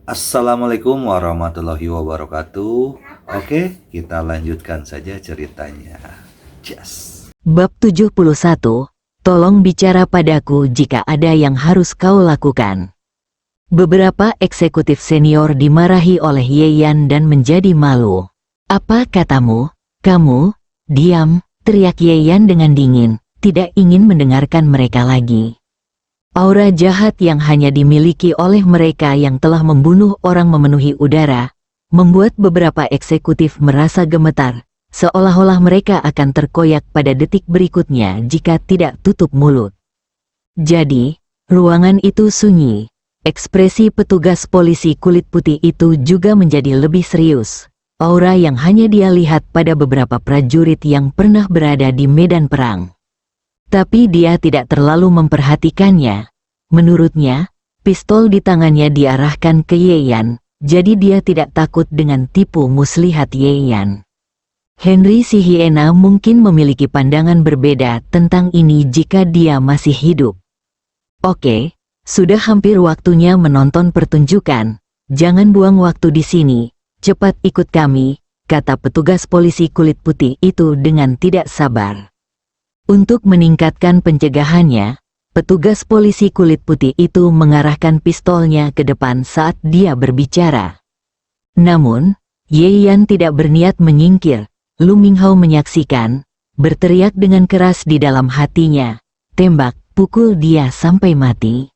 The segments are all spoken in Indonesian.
Assalamualaikum warahmatullahi wabarakatuh. Oke, kita lanjutkan saja ceritanya. Yes. Bab 71, tolong bicara padaku jika ada yang harus kau lakukan. Beberapa eksekutif senior dimarahi oleh Yeyan dan menjadi malu. Apa katamu? Kamu? Diam, teriak Yeyan dengan dingin, tidak ingin mendengarkan mereka lagi. Aura jahat yang hanya dimiliki oleh mereka yang telah membunuh orang memenuhi udara, membuat beberapa eksekutif merasa gemetar, seolah-olah mereka akan terkoyak pada detik berikutnya jika tidak tutup mulut. Jadi, ruangan itu sunyi. Ekspresi petugas polisi kulit putih itu juga menjadi lebih serius. Aura yang hanya dia lihat pada beberapa prajurit yang pernah berada di medan perang. Tapi dia tidak terlalu memperhatikannya. Menurutnya, pistol di tangannya diarahkan ke Yeyan, jadi dia tidak takut dengan tipu muslihat Yeyan. Henry si Hiena mungkin memiliki pandangan berbeda tentang ini jika dia masih hidup. Oke, sudah hampir waktunya menonton pertunjukan. Jangan buang waktu di sini, cepat ikut kami, kata petugas polisi kulit putih itu dengan tidak sabar. Untuk meningkatkan pencegahannya, petugas polisi kulit putih itu mengarahkan pistolnya ke depan saat dia berbicara. Namun, Yeyan tidak berniat menyingkir. Lu Minghao menyaksikan, berteriak dengan keras di dalam hatinya, tembak, pukul dia sampai mati.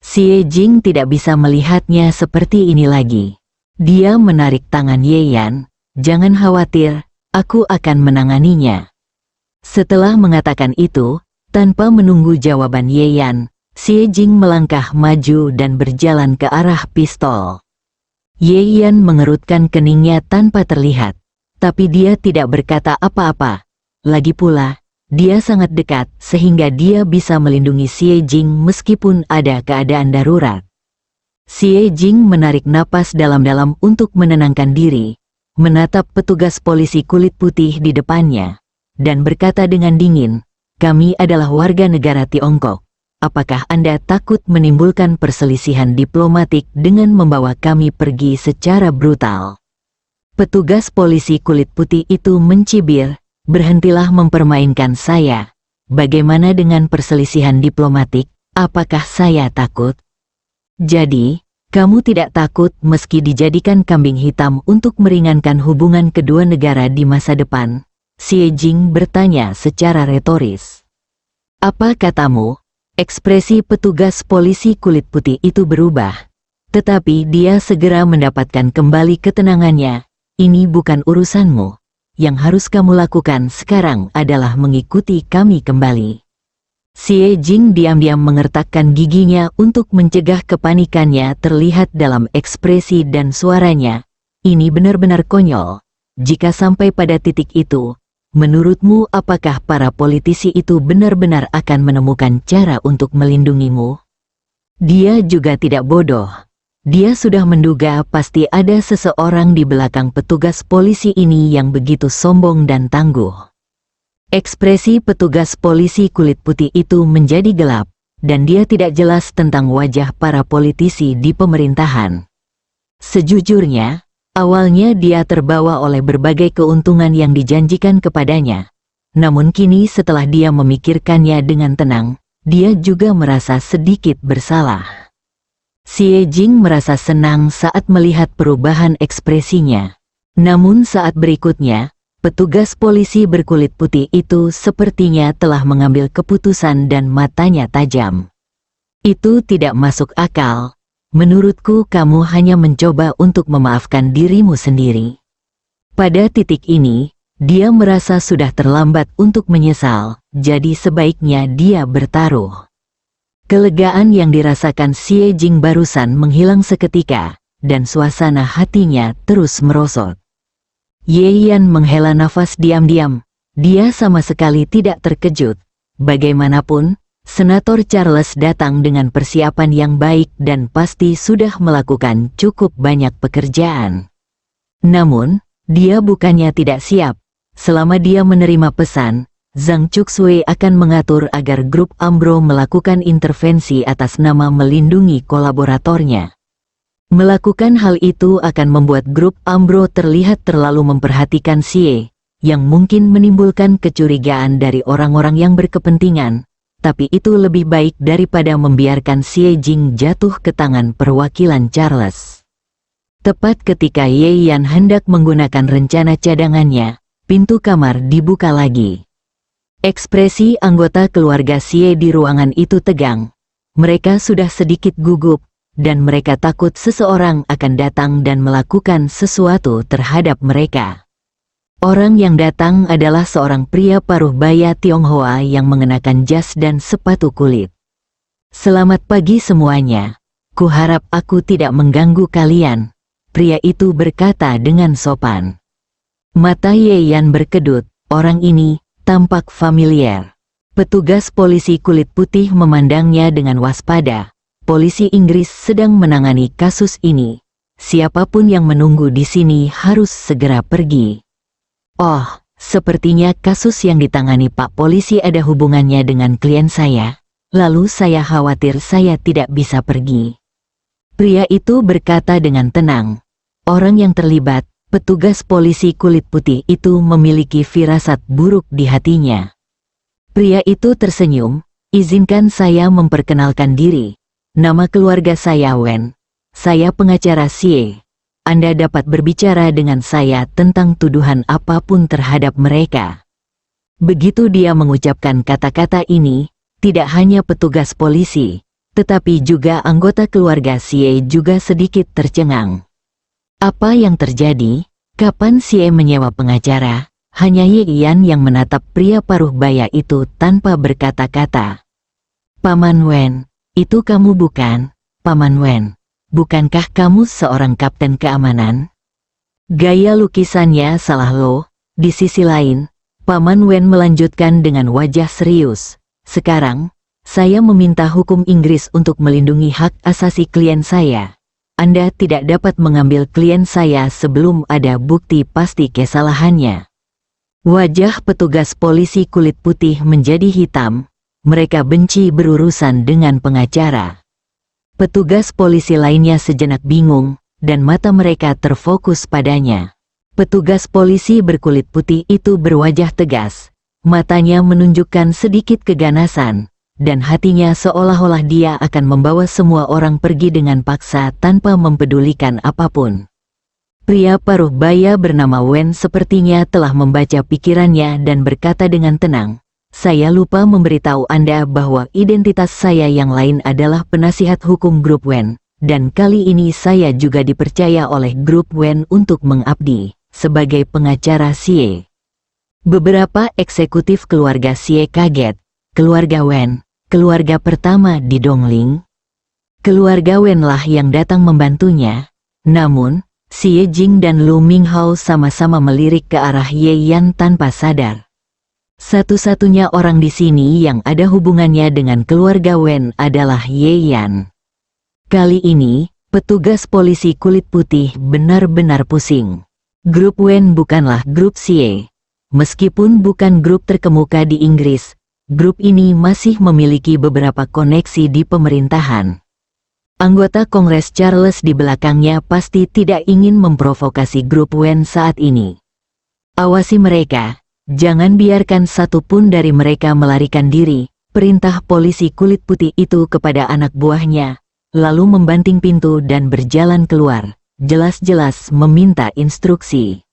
Xie Jing tidak bisa melihatnya seperti ini lagi. Dia menarik tangan Yeyan, jangan khawatir, aku akan menanganinya. Setelah mengatakan itu, tanpa menunggu jawaban Yeyan, Xie Jing melangkah maju dan berjalan ke arah pistol. Yeyan mengerutkan keningnya tanpa terlihat, tapi dia tidak berkata apa-apa. Lagi pula, dia sangat dekat sehingga dia bisa melindungi Xie Jing meskipun ada keadaan darurat. Xie Jing menarik napas dalam-dalam untuk menenangkan diri, menatap petugas polisi kulit putih di depannya, dan berkata dengan dingin, kami adalah warga negara Tiongkok. Apakah Anda takut menimbulkan perselisihan diplomatik dengan membawa kami pergi secara brutal? Petugas polisi kulit putih itu mencibir, berhentilah mempermainkan saya. Bagaimana dengan perselisihan diplomatik? Apakah saya takut? Jadi, kamu tidak takut meski dijadikan kambing hitam untuk meringankan hubungan kedua negara di masa depan? Xie Jing bertanya secara retoris. Apa katamu? Ekspresi petugas polisi kulit putih itu berubah. Tetapi dia segera mendapatkan kembali ketenangannya. Ini bukan urusanmu. Yang harus kamu lakukan sekarang adalah mengikuti kami kembali. Xie Jing diam-diam mengertakkan giginya untuk mencegah kepanikannya terlihat dalam ekspresi dan suaranya. Ini benar-benar konyol. Jika sampai pada titik itu, menurutmu apakah para politisi itu benar-benar akan menemukan cara untuk melindungimu? Dia juga tidak bodoh. Dia sudah menduga pasti ada seseorang di belakang petugas polisi ini yang begitu sombong dan tangguh. Ekspresi petugas polisi kulit putih itu menjadi gelap, dan dia tidak jelas tentang wajah para politisi di pemerintahan. Sejujurnya, awalnya dia terbawa oleh berbagai keuntungan yang dijanjikan kepadanya. Namun kini setelah dia memikirkannya dengan tenang, dia juga merasa sedikit bersalah. Xie Jing merasa senang saat melihat perubahan ekspresinya. Namun saat berikutnya, petugas polisi berkulit putih itu sepertinya telah mengambil keputusan dan matanya tajam. Itu tidak masuk akal. Menurutku kamu hanya mencoba untuk memaafkan dirimu sendiri. Pada titik ini, dia merasa sudah terlambat untuk menyesal, jadi sebaiknya dia bertaruh. Kelegaan yang dirasakan Xie Jing barusan menghilang seketika, dan suasana hatinya terus merosot. Yeyan menghela nafas diam-diam. Dia sama sekali tidak terkejut. Bagaimanapun, Senator Charles datang dengan persiapan yang baik dan pasti sudah melakukan cukup banyak pekerjaan. Namun, dia bukannya tidak siap. Selama dia menerima pesan, Zhang Chuxue akan mengatur agar grup Ambro melakukan intervensi atas nama melindungi kolaboratornya. Melakukan hal itu akan membuat grup Ambro terlihat terlalu memperhatikan Xie, yang mungkin menimbulkan kecurigaan dari orang-orang yang berkepentingan, tapi itu lebih baik daripada membiarkan Xie Jing jatuh ke tangan perwakilan Charles. Tepat ketika Ye Yan hendak menggunakan rencana cadangannya, pintu kamar dibuka lagi. Ekspresi anggota keluarga Xie di ruangan itu tegang. Mereka sudah sedikit gugup, dan mereka takut seseorang akan datang dan melakukan sesuatu terhadap mereka. Orang yang datang adalah seorang pria paruh baya Tionghoa yang mengenakan jas dan sepatu kulit. "Selamat pagi semuanya. Kuharap aku tidak mengganggu kalian," pria itu berkata dengan sopan. Mata Ye Yan berkedut, orang ini tampak familiar. Petugas polisi kulit putih memandangnya dengan waspada. Polisi Inggris sedang menangani kasus ini. Siapapun yang menunggu di sini harus segera pergi. "Oh, sepertinya kasus yang ditangani Pak Polisi ada hubungannya dengan klien saya. Lalu saya khawatir saya tidak bisa pergi." Pria itu berkata dengan tenang. Orang yang terlibat, petugas polisi kulit putih itu memiliki firasat buruk di hatinya. Pria itu tersenyum, "Izinkan saya memperkenalkan diri. Nama keluarga saya Wen. Saya pengacara Xie. Anda dapat berbicara dengan saya tentang tuduhan apapun terhadap mereka." Begitu dia mengucapkan kata-kata ini, tidak hanya petugas polisi, tetapi juga anggota keluarga Xie juga sedikit tercengang. Apa yang terjadi? Kapan Xie menyewa pengacara? Hanya Ye Yan yang menatap pria paruh baya itu tanpa berkata-kata. "Paman Wen, itu kamu bukan, Paman Wen? Bukankah kamu seorang kapten keamanan?" Gaya lukisannya salah loh. Di sisi lain, Paman Wen melanjutkan dengan wajah serius. "Sekarang, saya meminta hukum Inggris untuk melindungi hak asasi klien saya. Anda tidak dapat mengambil klien saya sebelum ada bukti pasti kesalahannya." Wajah petugas polisi kulit putih menjadi hitam. Mereka benci berurusan dengan pengacara. Petugas polisi lainnya sejenak bingung, dan mata mereka terfokus padanya. Petugas polisi berkulit putih itu berwajah tegas. Matanya menunjukkan sedikit keganasan, dan hatinya seolah-olah dia akan membawa semua orang pergi dengan paksa tanpa mempedulikan apapun. Pria paruh baya bernama Wen sepertinya telah membaca pikirannya dan berkata dengan tenang, "Saya lupa memberitahu Anda bahwa identitas saya yang lain adalah penasihat hukum grup Wen, dan kali ini saya juga dipercaya oleh grup Wen untuk mengabdi sebagai pengacara Xie." Beberapa eksekutif keluarga Xie kaget. Keluarga Wen, keluarga pertama di Dongling. Keluarga Wen lah yang datang membantunya. Namun, Xie Jing dan Lu Minghao sama-sama melirik ke arah Ye Yan tanpa sadar. Satu-satunya orang di sini yang ada hubungannya dengan keluarga Wen adalah Ye Yan. Kali ini, petugas polisi kulit putih benar-benar pusing. Grup Wen bukanlah grup Xie. Meskipun bukan grup terkemuka di Inggris, grup ini masih memiliki beberapa koneksi di pemerintahan. Anggota Kongres Charles di belakangnya pasti tidak ingin memprovokasi grup Wen saat ini. "Awasi mereka, jangan biarkan satu pun dari mereka melarikan diri," perintah polisi kulit putih itu kepada anak buahnya, lalu membanting pintu dan berjalan keluar, jelas-jelas meminta instruksi.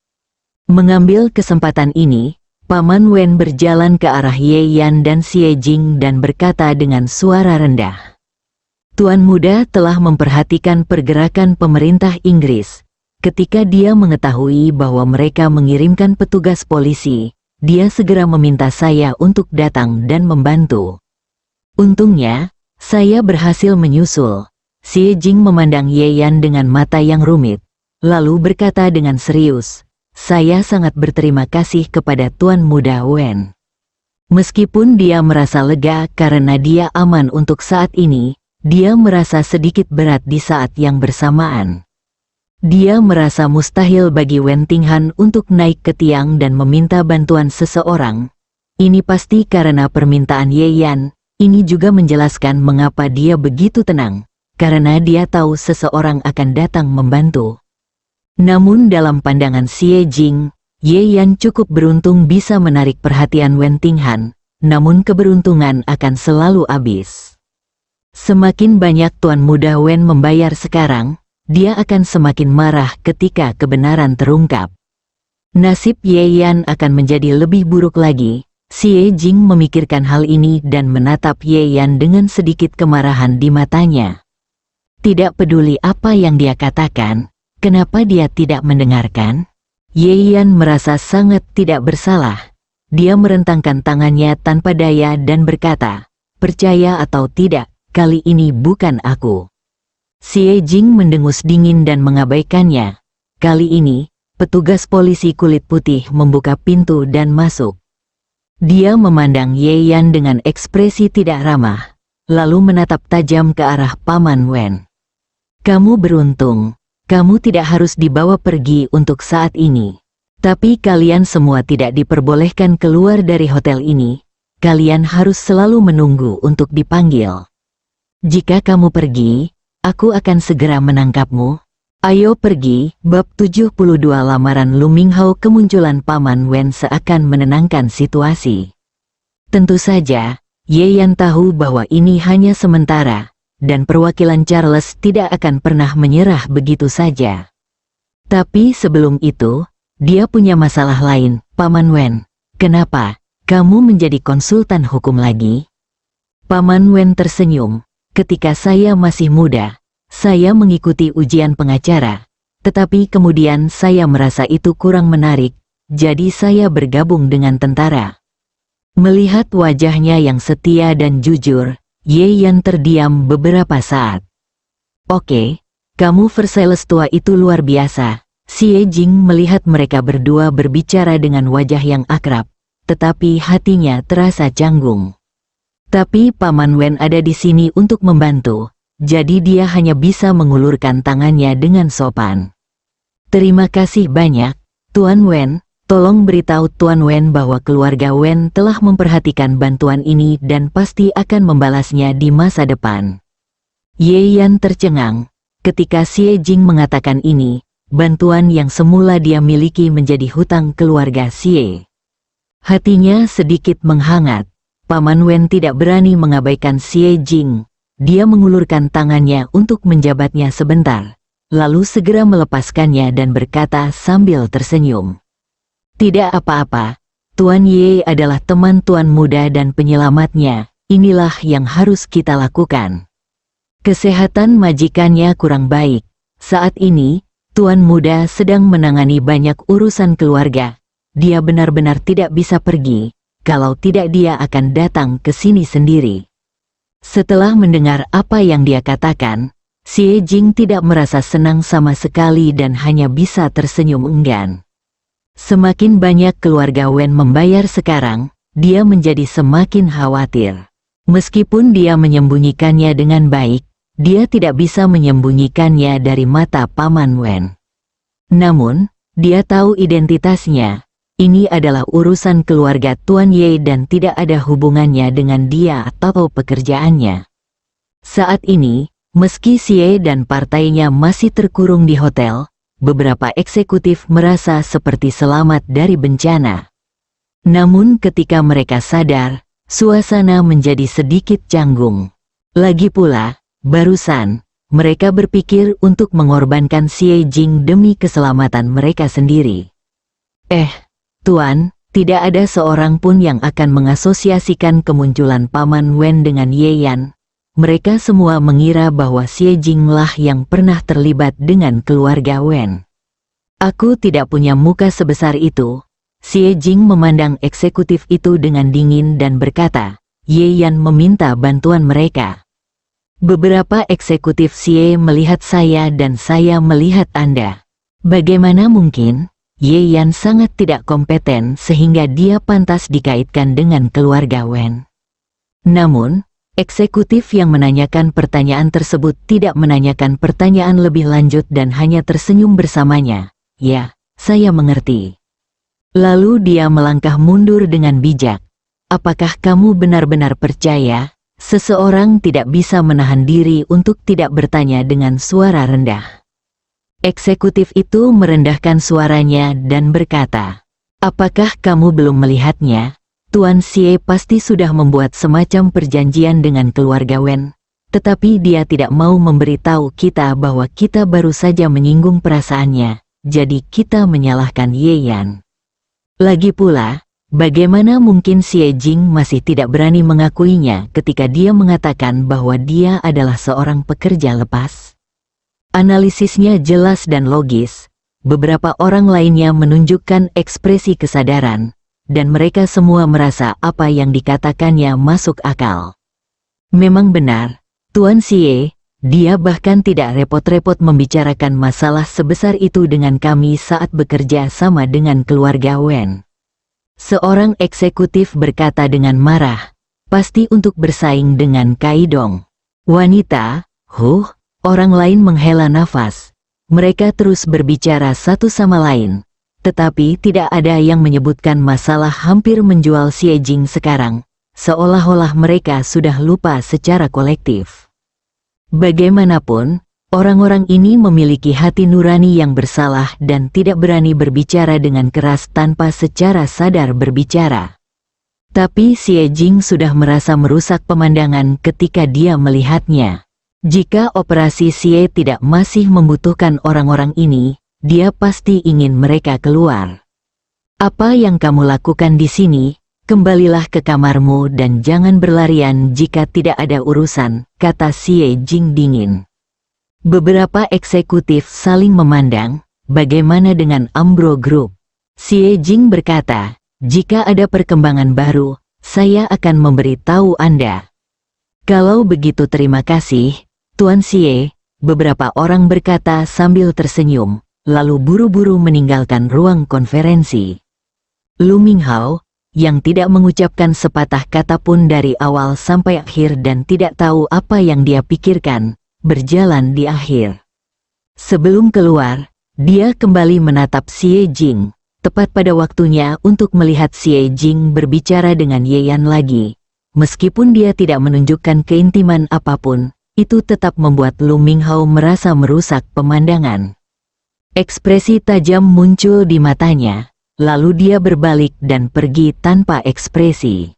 Mengambil kesempatan ini, Paman Wen berjalan ke arah Ye Yan dan Xie Jing dan berkata dengan suara rendah, "Tuan muda telah memperhatikan pergerakan pemerintah Inggris. Ketika dia mengetahui bahwa mereka mengirimkan petugas polisi, dia segera meminta saya untuk datang dan membantu. Untungnya, saya berhasil menyusul." Xie Jing memandang Ye Yan dengan mata yang rumit, lalu berkata dengan serius, "Saya sangat berterima kasih kepada Tuan Muda Wen." Meskipun dia merasa lega karena dia aman untuk saat ini, dia merasa sedikit berat di saat yang bersamaan. Dia merasa mustahil bagi Wen Tinghan untuk naik ke tiang dan meminta bantuan seseorang. Ini pasti karena permintaan Ye Yan. Ini juga menjelaskan mengapa dia begitu tenang, karena dia tahu seseorang akan datang membantu. Namun dalam pandangan Xie Jing, Ye Yan cukup beruntung bisa menarik perhatian Wen Tinghan, namun keberuntungan akan selalu habis. Semakin banyak tuan muda Wen membayar sekarang, dia akan semakin marah ketika kebenaran terungkap. Nasib Ye Yan akan menjadi lebih buruk lagi. Xie Jing memikirkan hal ini dan menatap Ye Yan dengan sedikit kemarahan di matanya. Tidak peduli apa yang dia katakan, kenapa dia tidak mendengarkan? Ye Yan merasa sangat tidak bersalah. Dia merentangkan tangannya tanpa daya dan berkata, "Percaya atau tidak, kali ini bukan aku." Xie Jing mendengus dingin dan mengabaikannya. Kali ini, petugas polisi kulit putih membuka pintu dan masuk. Dia memandang Ye Yan dengan ekspresi tidak ramah, lalu menatap tajam ke arah Paman Wen. "Kamu beruntung, kamu tidak harus dibawa pergi untuk saat ini. Tapi kalian semua tidak diperbolehkan keluar dari hotel ini, kalian harus selalu menunggu untuk dipanggil. Jika kamu pergi, aku akan segera menangkapmu. Ayo pergi." Bab 72 Lamaran Lu Minghao. Kemunculan Paman Wen seakan menenangkan situasi. Tentu saja, Ye Yan tahu bahwa ini hanya sementara, dan perwakilan Charles tidak akan pernah menyerah begitu saja. Tapi sebelum itu, dia punya masalah lain. "Paman Wen, kenapa kamu menjadi konsultan hukum lagi?" Paman Wen tersenyum. "Ketika saya masih muda, saya mengikuti ujian pengacara, tetapi kemudian saya merasa itu kurang menarik, jadi saya bergabung dengan tentara." Melihat wajahnya yang setia dan jujur, Ye Yan terdiam beberapa saat. "Oke, kamu Versailles tua itu luar biasa." Xie Jing melihat mereka berdua berbicara dengan wajah yang akrab, tetapi hatinya terasa canggung. Tapi Paman Wen ada di sini untuk membantu, jadi dia hanya bisa mengulurkan tangannya dengan sopan. "Terima kasih banyak, Tuan Wen. Tolong beritahu Tuan Wen bahwa keluarga Wen telah memperhatikan bantuan ini dan pasti akan membalasnya di masa depan." Ye Yan tercengang. Ketika Xie Jing mengatakan ini, bantuan yang semula dia miliki menjadi hutang keluarga Xie. Hatinya sedikit menghangat. Paman Wen tidak berani mengabaikan Xie Jing. Dia mengulurkan tangannya untuk menjabatnya sebentar, lalu segera melepaskannya dan berkata sambil tersenyum, "Tidak apa-apa, Tuan Ye adalah teman Tuan muda dan penyelamatnya, inilah yang harus kita lakukan." Kesehatan majikannya kurang baik. Saat ini, Tuan muda sedang menangani banyak urusan keluarga. Dia benar-benar tidak bisa pergi, kalau tidak dia akan datang ke sini sendiri. Setelah mendengar apa yang dia katakan, Xie Jing tidak merasa senang sama sekali dan hanya bisa tersenyum enggan. Semakin banyak keluarga Wen membayar sekarang, dia menjadi semakin khawatir. Meskipun dia menyembunyikannya dengan baik, dia tidak bisa menyembunyikannya dari mata Paman Wen. Namun, dia tahu identitasnya. Ini adalah urusan keluarga Tuan Ye dan tidak ada hubungannya dengan dia atau pekerjaannya. Saat ini, meski Xie dan partainya masih terkurung di hotel, beberapa eksekutif merasa seperti selamat dari bencana. Namun ketika mereka sadar, suasana menjadi sedikit canggung. Lagi pula, barusan, mereka berpikir untuk mengorbankan Xie Jing demi keselamatan mereka sendiri. Tuan, tidak ada seorang pun yang akan mengasosiasikan kemunculan Paman Wen dengan Ye Yan. Mereka semua mengira bahwa Xie Jing lah yang pernah terlibat dengan keluarga Wen. Aku tidak punya muka sebesar itu. Xie Jing memandang eksekutif itu dengan dingin dan berkata, Ye Yan meminta bantuan mereka. Beberapa eksekutif Xie melihat saya dan saya melihat Anda. Bagaimana mungkin? Ye Yan sangat tidak kompeten sehingga dia pantas dikaitkan dengan keluarga Wen. Namun, eksekutif yang menanyakan pertanyaan tersebut tidak menanyakan pertanyaan lebih lanjut dan hanya tersenyum bersamanya. Ya, saya mengerti. Lalu dia melangkah mundur dengan bijak. Apakah kamu benar-benar percaya? Seseorang tidak bisa menahan diri untuk tidak bertanya dengan suara rendah. Eksekutif itu merendahkan suaranya dan berkata, "Apakah kamu belum melihatnya? Tuan Xie pasti sudah membuat semacam perjanjian dengan keluarga Wen, tetapi dia tidak mau memberitahu kita bahwa kita baru saja menyinggung perasaannya, jadi kita menyalahkan Ye Yan. Lagi pula, bagaimana mungkin Xie Jing masih tidak berani mengakuinya ketika dia mengatakan bahwa dia adalah seorang pekerja lepas?" Analisisnya jelas dan logis. Beberapa orang lainnya menunjukkan ekspresi kesadaran, dan mereka semua merasa apa yang dikatakannya masuk akal. Memang benar, Tuan Xie, dia bahkan tidak repot-repot membicarakan masalah sebesar itu dengan kami saat bekerja sama dengan keluarga Wen. Seorang eksekutif berkata dengan marah, pasti untuk bersaing dengan Kaidong. Wanita, orang lain menghela nafas. Mereka terus berbicara satu sama lain, tetapi tidak ada yang menyebutkan masalah hampir menjual Xie Jing sekarang, seolah-olah mereka sudah lupa secara kolektif. Bagaimanapun, orang-orang ini memiliki hati nurani yang bersalah dan tidak berani berbicara dengan keras tanpa secara sadar berbicara. Tapi Xie Jing sudah merasa merusak pemandangan ketika dia melihatnya. Jika operasi Xie tidak masih membutuhkan orang-orang ini, dia pasti ingin mereka keluar. "Apa yang kamu lakukan di sini? Kembalilah ke kamarmu dan jangan berlarian jika tidak ada urusan," kata Xie Jing dingin. Beberapa eksekutif saling memandang. Bagaimana dengan Ambro Group? Xie Jing berkata, "Jika ada perkembangan baru, saya akan memberitahu Anda." "Kalau begitu terima kasih, Tuan Xie," beberapa orang berkata sambil tersenyum, lalu buru-buru meninggalkan ruang konferensi. Lu Minghao, yang tidak mengucapkan sepatah kata pun dari awal sampai akhir dan tidak tahu apa yang dia pikirkan, berjalan di akhir. Sebelum keluar, dia kembali menatap Xie Jing, tepat pada waktunya untuk melihat Xie Jing berbicara dengan Ye Yan lagi. Meskipun dia tidak menunjukkan keintiman apapun, itu tetap membuat Lu Minghao merasa merusak pemandangan. Ekspresi tajam muncul di matanya, lalu dia berbalik dan pergi tanpa ekspresi.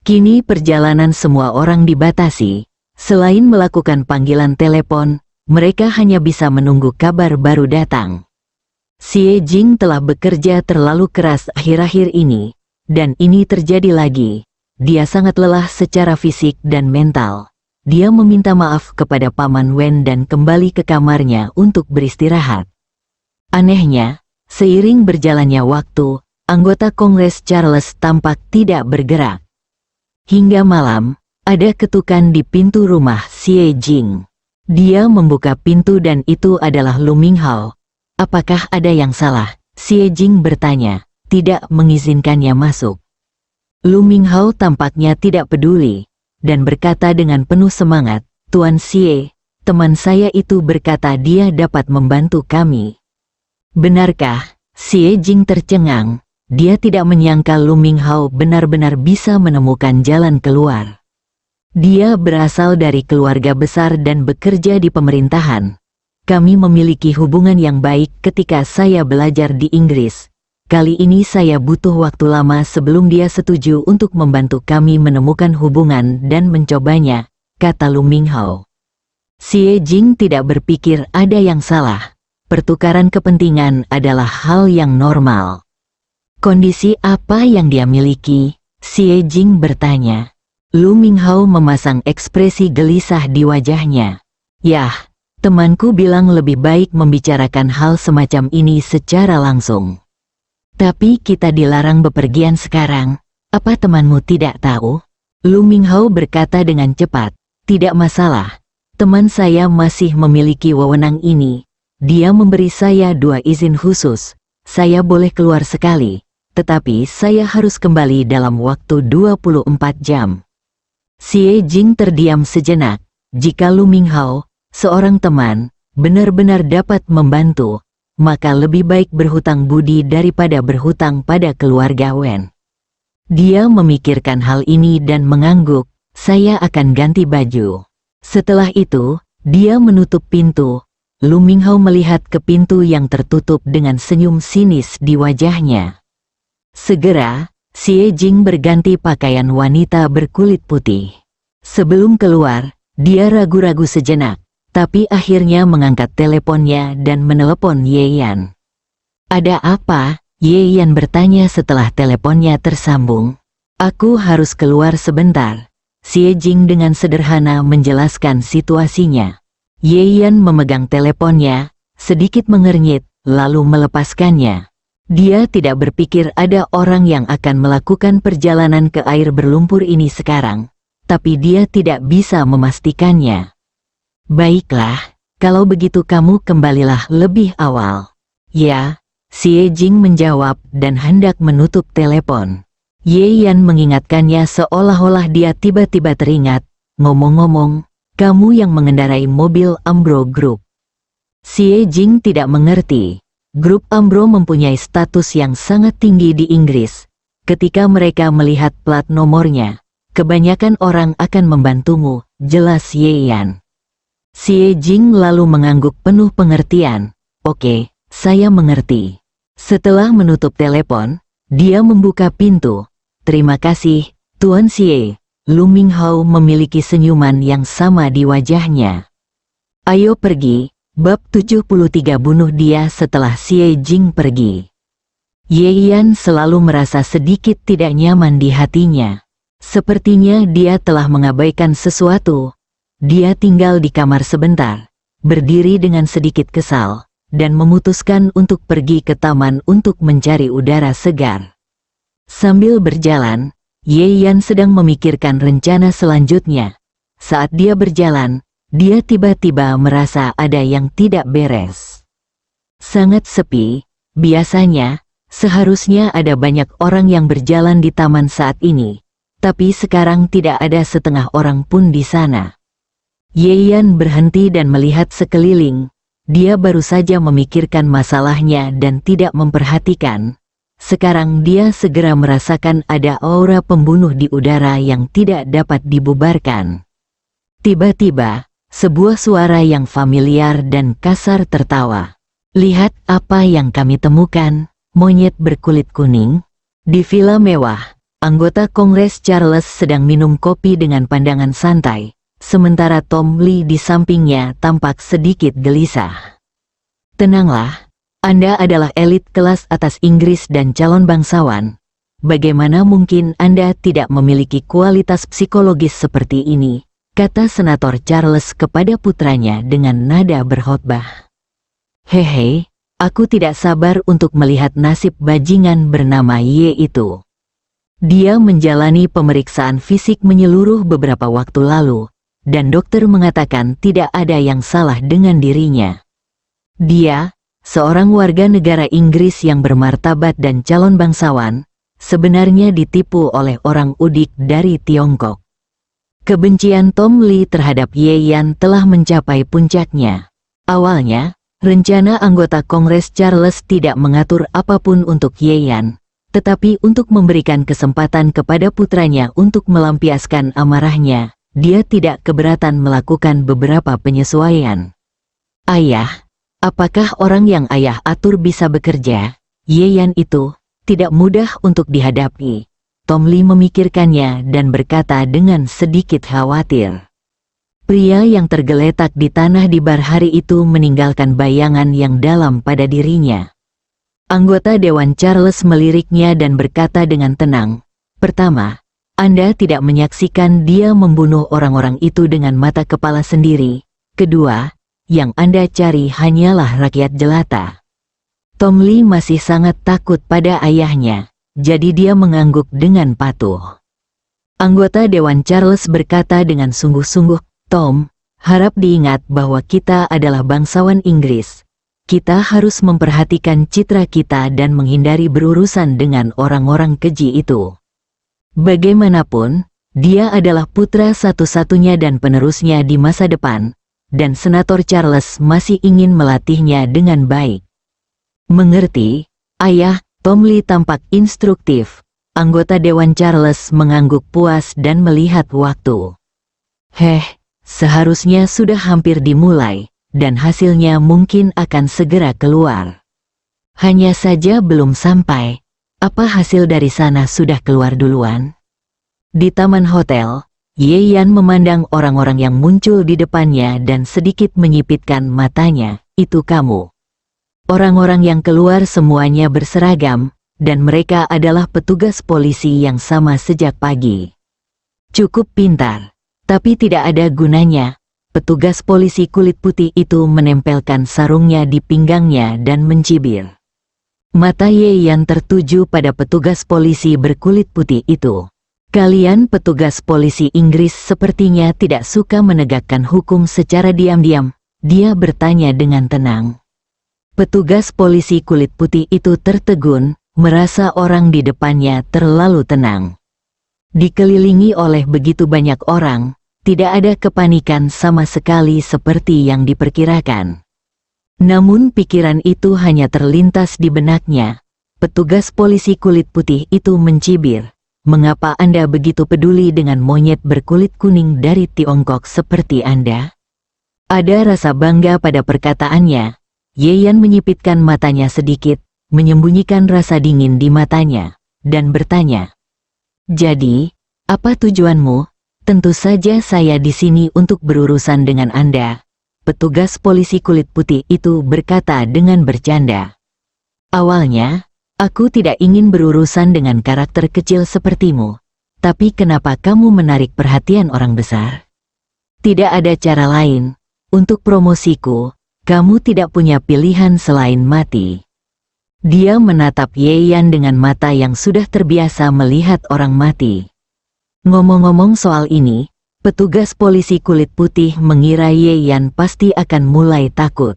Kini perjalanan semua orang dibatasi. Selain melakukan panggilan telepon, mereka hanya bisa menunggu kabar baru datang. Xie Jing telah bekerja terlalu keras akhir-akhir ini, dan ini terjadi lagi. Dia sangat lelah secara fisik dan mental. Dia meminta maaf kepada Paman Wen dan kembali ke kamarnya untuk beristirahat. Anehnya, seiring berjalannya waktu, anggota Kongres Charles tampak tidak bergerak. Hingga malam, ada ketukan di pintu rumah Xie Jing. Dia membuka pintu dan itu adalah Lu Minghao. "Apakah ada yang salah?" Xie Jing bertanya, tidak mengizinkannya masuk. Lu Minghao tampaknya tidak peduli, dan berkata dengan penuh semangat, "Tuan Xie, teman saya itu berkata dia dapat membantu kami." "Benarkah?" Xie Jing tercengang. Dia tidak menyangka Lu Minghao benar-benar bisa menemukan jalan keluar. Dia berasal dari keluarga besar dan bekerja di pemerintahan. "Kami memiliki hubungan yang baik ketika saya belajar di Inggris. Kali ini saya butuh waktu lama sebelum dia setuju untuk membantu kami menemukan hubungan dan mencobanya," kata Lu Minghao. Xie Jing tidak berpikir ada yang salah. Pertukaran kepentingan adalah hal yang normal. "Kondisi apa yang dia miliki?" Xie Jing bertanya. Lu Minghao memasang ekspresi gelisah di wajahnya. "Yah, temanku bilang lebih baik membicarakan hal semacam ini secara langsung. Tapi kita dilarang bepergian sekarang. Apa temanmu tidak tahu?" Lu Minghao berkata dengan cepat. "Tidak masalah. Teman saya masih memiliki wewenang ini. Dia memberi saya 2 izin khusus. Saya boleh keluar sekali, tetapi saya harus kembali dalam waktu 24 jam. Xie Jing terdiam sejenak. Jika Lu Minghao, seorang teman, benar-benar dapat membantu, maka lebih baik berhutang budi daripada berhutang pada keluarga Wen. Dia memikirkan hal ini dan mengangguk, saya akan ganti baju. Setelah itu, dia menutup pintu. Lu Minghao melihat ke pintu yang tertutup dengan senyum sinis di wajahnya. Segera, Xie Jing berganti pakaian wanita berkulit putih. Sebelum keluar, dia ragu-ragu sejenak, tapi akhirnya mengangkat teleponnya dan menelepon Ye Yan. Ada apa? Ye Yan bertanya setelah teleponnya tersambung. Aku harus keluar sebentar. Xie Jing dengan sederhana menjelaskan situasinya. Ye Yan memegang teleponnya, sedikit mengernyit, lalu melepaskannya. Dia tidak berpikir ada orang yang akan melakukan perjalanan ke air berlumpur ini sekarang, tapi dia tidak bisa memastikannya. Baiklah, kalau begitu kamu kembalilah lebih awal. Ya, Xie Jing menjawab dan hendak menutup telepon. Ye Yan mengingatkannya seolah-olah dia tiba-tiba teringat, ngomong-ngomong, kamu yang mengendarai mobil Ambro Group. Xie Jing tidak mengerti. Grup Ambro mempunyai status yang sangat tinggi di Inggris. Ketika mereka melihat plat nomornya, kebanyakan orang akan membantumu, jelas Ye Yan. Xie Jing lalu mengangguk penuh pengertian. Oke, saya mengerti. Setelah menutup telepon, dia membuka pintu. Terima kasih, Tuan Xie. Lu Minghao memiliki senyuman yang sama di wajahnya. Ayo pergi. Bab 73 bunuh dia setelah Xie Jing pergi. Ye Yan selalu merasa sedikit tidak nyaman di hatinya. Sepertinya dia telah mengabaikan sesuatu. Dia tinggal di kamar sebentar, berdiri dengan sedikit kesal, dan memutuskan untuk pergi ke taman untuk mencari udara segar. Sambil berjalan, Ye Yan sedang memikirkan rencana selanjutnya. Saat dia berjalan, dia tiba-tiba merasa ada yang tidak beres. Sangat sepi, biasanya, seharusnya ada banyak orang yang berjalan di taman saat ini, tapi sekarang tidak ada setengah orang pun di sana. Ye Yan berhenti dan melihat sekeliling. Dia baru saja memikirkan masalahnya dan tidak memperhatikan. Sekarang dia segera merasakan ada aura pembunuh di udara yang tidak dapat dibubarkan. Tiba-tiba, sebuah suara yang familiar dan kasar tertawa. Lihat apa yang kami temukan, monyet berkulit kuning. Di villa mewah, anggota Kongres Charles sedang minum kopi dengan pandangan santai, sementara Tom Lee di sampingnya tampak sedikit gelisah. Tenanglah. Anda adalah elit kelas atas Inggris dan calon bangsawan. Bagaimana mungkin Anda tidak memiliki kualitas psikologis seperti ini, kata Senator Charles kepada putranya dengan nada berkhotbah. Hehe, aku tidak sabar untuk melihat nasib bajingan bernama Ye itu. Dia menjalani pemeriksaan fisik menyeluruh beberapa waktu lalu, dan dokter mengatakan tidak ada yang salah dengan dirinya. Dia, seorang warga negara Inggris yang bermartabat dan calon bangsawan, sebenarnya ditipu oleh orang udik dari Tiongkok. Kebencian Tom Lee terhadap Ye Yan telah mencapai puncaknya. Awalnya, rencana anggota Kongres Charles tidak mengatur apapun untuk Ye Yan, tetapi untuk memberikan kesempatan kepada putranya untuk melampiaskan amarahnya, dia tidak keberatan melakukan beberapa penyesuaian. Ayah, apakah orang yang ayah atur bisa bekerja? Ye Yan itu tidak mudah untuk dihadapi. Tom Lee memikirkannya dan berkata dengan sedikit khawatir. Pria yang tergeletak di tanah di bar hari itu meninggalkan bayangan yang dalam pada dirinya. Anggota Dewan Charles meliriknya dan berkata dengan tenang, pertama, Anda tidak menyaksikan dia membunuh orang-orang itu dengan mata kepala sendiri. Kedua, yang Anda cari hanyalah rakyat jelata. Tom Lee masih sangat takut pada ayahnya, jadi dia mengangguk dengan patuh. Anggota Dewan Charles berkata dengan sungguh-sungguh, Tom, harap diingat bahwa kita adalah bangsawan Inggris. Kita harus memperhatikan citra kita dan menghindari berurusan dengan orang-orang keji itu. Bagaimanapun, dia adalah putra satu-satunya dan penerusnya di masa depan, dan Senator Charles masih ingin melatihnya dengan baik. Mengerti, ayah? Tom Lee tampak instruktif. Anggota Dewan Charles mengangguk puas dan melihat waktu. Seharusnya sudah hampir dimulai, dan hasilnya mungkin akan segera keluar. Hanya saja belum sampai. Apa hasil dari sana sudah keluar duluan? Di taman hotel, Ye Yan memandang orang-orang yang muncul di depannya dan sedikit menyipitkan matanya. Itu kamu. Orang-orang yang keluar semuanya berseragam, dan mereka adalah petugas polisi yang sama sejak pagi. Cukup pintar, tapi tidak ada gunanya. Petugas polisi kulit putih itu menempelkan sarungnya di pinggangnya dan mencibir. Mata Ye Yan tertuju pada petugas polisi berkulit putih itu. Kalian petugas polisi Inggris sepertinya tidak suka menegakkan hukum secara diam-diam, dia bertanya dengan tenang. Petugas polisi kulit putih itu tertegun, merasa orang di depannya terlalu tenang. Dikelilingi oleh begitu banyak orang, tidak ada kepanikan sama sekali seperti yang diperkirakan. Namun pikiran itu hanya terlintas di benaknya. Petugas polisi kulit putih itu mencibir. Mengapa Anda begitu peduli dengan monyet berkulit kuning dari Tiongkok seperti Anda? Ada rasa bangga pada perkataannya. Ye Yan menyipitkan matanya sedikit, menyembunyikan rasa dingin di matanya, dan bertanya. Jadi, apa tujuanmu? Tentu saja saya di sini untuk berurusan dengan Anda. Petugas polisi kulit putih itu berkata dengan bercanda. Awalnya, aku tidak ingin berurusan dengan karakter kecil sepertimu. Tapi kenapa kamu menarik perhatian orang besar? Tidak ada cara lain. Untuk promosiku, kamu tidak punya pilihan selain mati. Dia menatap Ye Yan dengan mata yang sudah terbiasa melihat orang mati. Ngomong-ngomong soal ini, petugas polisi kulit putih mengira Ye Yan pasti akan mulai takut.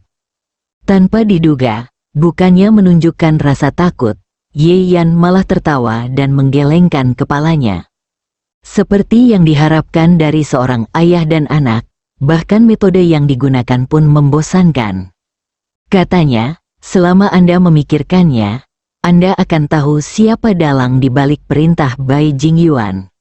Tanpa diduga, bukannya menunjukkan rasa takut, Ye Yan malah tertawa dan menggelengkan kepalanya. Seperti yang diharapkan dari seorang ayah dan anak, bahkan metode yang digunakan pun membosankan. Katanya, selama Anda memikirkannya, Anda akan tahu siapa dalang di balik perintah Bai Jingyuan.